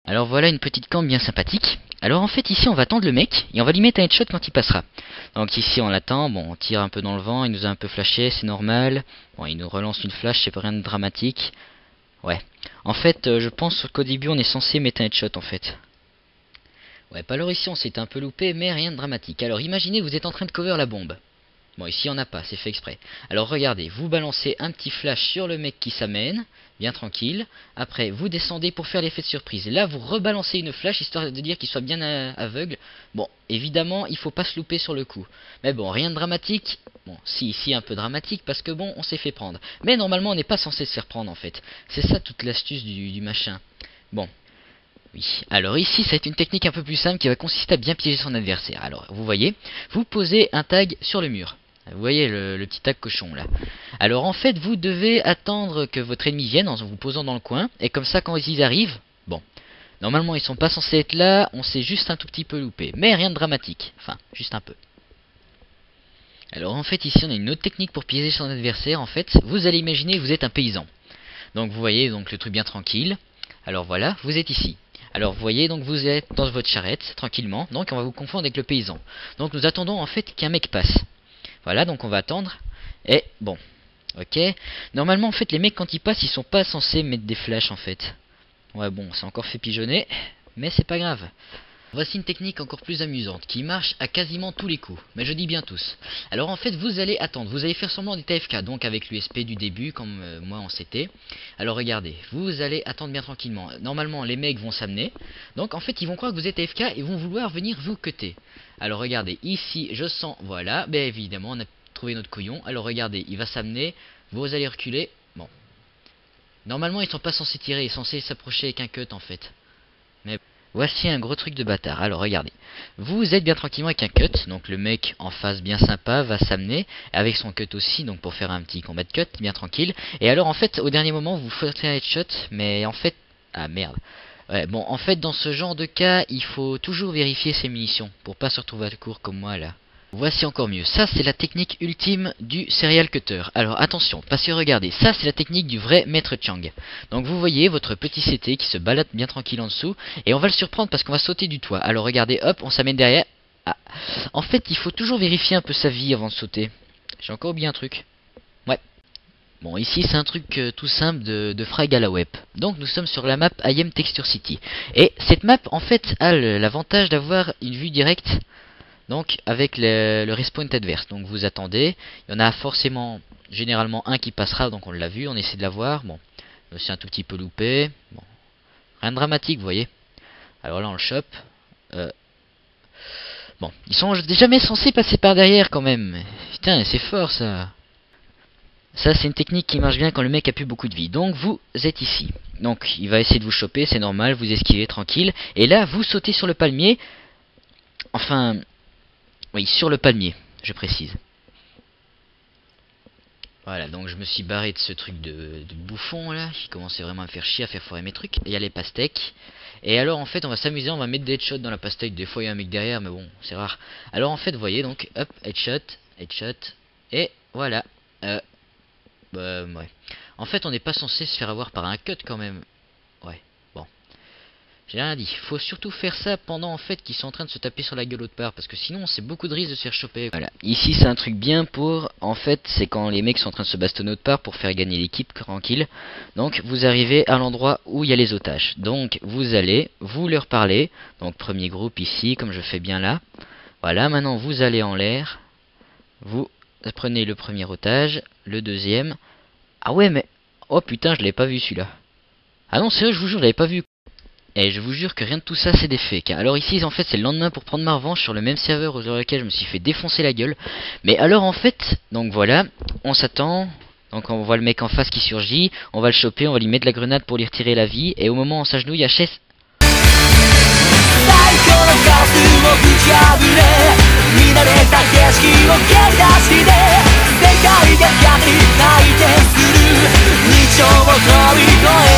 Alors voilà une petite camp bien sympathique. Alors en fait ici on va attendre le mec et on va lui mettre un headshot quand il passera. Donc ici on l'attend, bon on tire un peu dans le vent, il nous a un peu flashé, c'est normal. Bon il nous relance une flash, c'est pas rien de dramatique. Ouais. En fait je pense qu'au début on est censé mettre un headshot en fait. Ouais, pas alors ici on s'est un peu loupé mais rien de dramatique. Alors imaginez vous êtes en train de cover la bombe. Bon ici on n'a pas, c'est fait exprès. Alors regardez, vous balancez un petit flash sur le mec qui s'amène, bien tranquille. Après vous descendez pour faire l'effet de surprise. Là vous rebalancez une flash histoire de dire qu'il soit bien aveugle. Bon évidemment il faut pas se louper sur le coup. Mais bon rien de dramatique. Bon si ici un peu dramatique parce que bon on s'est fait prendre. Mais normalement on n'est pas censé se faire prendre en fait. C'est ça toute l'astuce du machin. Bon. Oui, alors ici ça va être une technique un peu plus simple qui va consister à bien piéger son adversaire. Alors vous voyez, vous posez un tag sur le mur. Vous voyez le petit tag cochon là. Alors en fait vous devez attendre que votre ennemi vienne en vous posant dans le coin. Et comme ça quand ils arrivent, bon, normalement ils sont pas censés être là, on s'est juste un tout petit peu loupé. Mais rien de dramatique, enfin juste un peu. Alors en fait ici on a une autre technique pour piéger son adversaire. En fait vous allez imaginer que vous êtes un paysan. Donc vous voyez donc le truc bien tranquille. Alors voilà, vous êtes ici. Alors vous voyez donc vous êtes dans votre charrette tranquillement. Donc on va vous confondre avec le paysan. Donc nous attendons en fait qu'un mec passe. Voilà, donc on va attendre. Et bon, ok. Normalement, en fait, les mecs, quand ils passent, ils sont pas censés mettre des flashs, en fait. Ouais, bon, c'est encore fait pigeonner, mais c'est pas grave. Voici une technique encore plus amusante, qui marche à quasiment tous les coups. Mais je dis bien tous. Alors, en fait, vous allez attendre. Vous allez faire semblant d'être AFK, donc avec l'USP du début, comme moi en CT. Alors, regardez, vous allez attendre bien tranquillement. Normalement, les mecs vont s'amener. Donc, en fait, ils vont croire que vous êtes AFK et vont vouloir venir vous cutter. Alors regardez, ici je sens, voilà, ben évidemment on a trouvé notre couillon. Alors regardez, il va s'amener, vous allez reculer. Bon, normalement ils sont pas censés tirer, ils sont censés s'approcher avec un cut en fait. Mais voici un gros truc de bâtard. Alors regardez, vous êtes bien tranquillement avec un cut. Donc le mec en face bien sympa va s'amener avec son cut aussi, donc pour faire un petit combat de cut bien tranquille. Et alors en fait au dernier moment vous faites un headshot, mais en fait, ah merde. Ouais, bon, en fait, dans ce genre de cas, il faut toujours vérifier ses munitions pour pas se retrouver à court comme moi là. Voici encore mieux. Ça, c'est la technique ultime du serial cutter. Alors attention, parce que regardez, ça c'est la technique du vrai maître Chang. Donc vous voyez votre petit CT qui se balade bien tranquille en dessous, et on va le surprendre parce qu'on va sauter du toit. Alors regardez, hop, on s'amène derrière. Ah. En fait, il faut toujours vérifier un peu sa vie avant de sauter. J'ai encore oublié un truc. Ouais. Bon, ici c'est un truc tout simple de frag à la web. Donc nous sommes sur la map I Am Texture City. Et cette map en fait a l'avantage d'avoir une vue directe, donc avec le respawn adverse. Donc vous attendez, il y en a forcément, généralement un qui passera, donc on l'a vu, on essaie de l'avoir. Bon, c'est un tout petit peu loupé. Bon, rien de dramatique, vous voyez. Alors là on le chope. Bon, ils sont jamais censés passer par derrière quand même. Putain, c'est fort ça. Ça c'est une technique qui marche bien quand le mec a plus beaucoup de vie. Donc vous êtes ici. Donc il va essayer de vous choper, c'est normal, vous esquivez tranquille. Et là vous sautez sur le palmier. Enfin, oui, sur le palmier, je précise. Voilà, donc je me suis barré de ce truc de bouffon là, qui commençait vraiment à me faire chier, à faire foirer mes trucs. Et il y a les pastèques. Et alors en fait on va s'amuser, on va mettre des headshots dans la pastèque. Des fois il y a un mec derrière, mais bon, c'est rare. Alors en fait, vous voyez, donc, hop, headshot, headshot. Et voilà. Ouais. En fait, on n'est pas censé se faire avoir par un cut quand même. Ouais, bon. J'ai rien dit. Faut surtout faire ça pendant en fait qu'ils sont en train de se taper sur la gueule autre part. Parce que sinon, c'est beaucoup de risques de se faire choper. Voilà. Ici, c'est un truc bien pour. En fait, c'est quand les mecs sont en train de se bastonner autre part pour faire gagner l'équipe tranquille. Donc, vous arrivez à l'endroit où il y a les otages. Donc, vous allez, vous leur parlez. Donc, premier groupe ici, comme je fais bien là. Voilà, maintenant, vous allez en l'air. Vous prenez le premier otage, le deuxième. Ah ouais mais... Oh putain, je l'avais pas vu celui-là. Ah non, sérieux, je vous jure, je l'avais pas vu. Et je vous jure que rien de tout ça c'est des fakes. Alors ici, en fait, c'est le lendemain pour prendre ma revanche sur le même serveur sur lequel je me suis fait défoncer la gueule. Mais alors en fait, donc voilà, on s'attend. Donc on voit le mec en face qui surgit. On va le choper, on va lui mettre la grenade pour lui retirer la vie. Et au moment où on s'agenouille, HS...世界が逆に回転する日常を飛び越え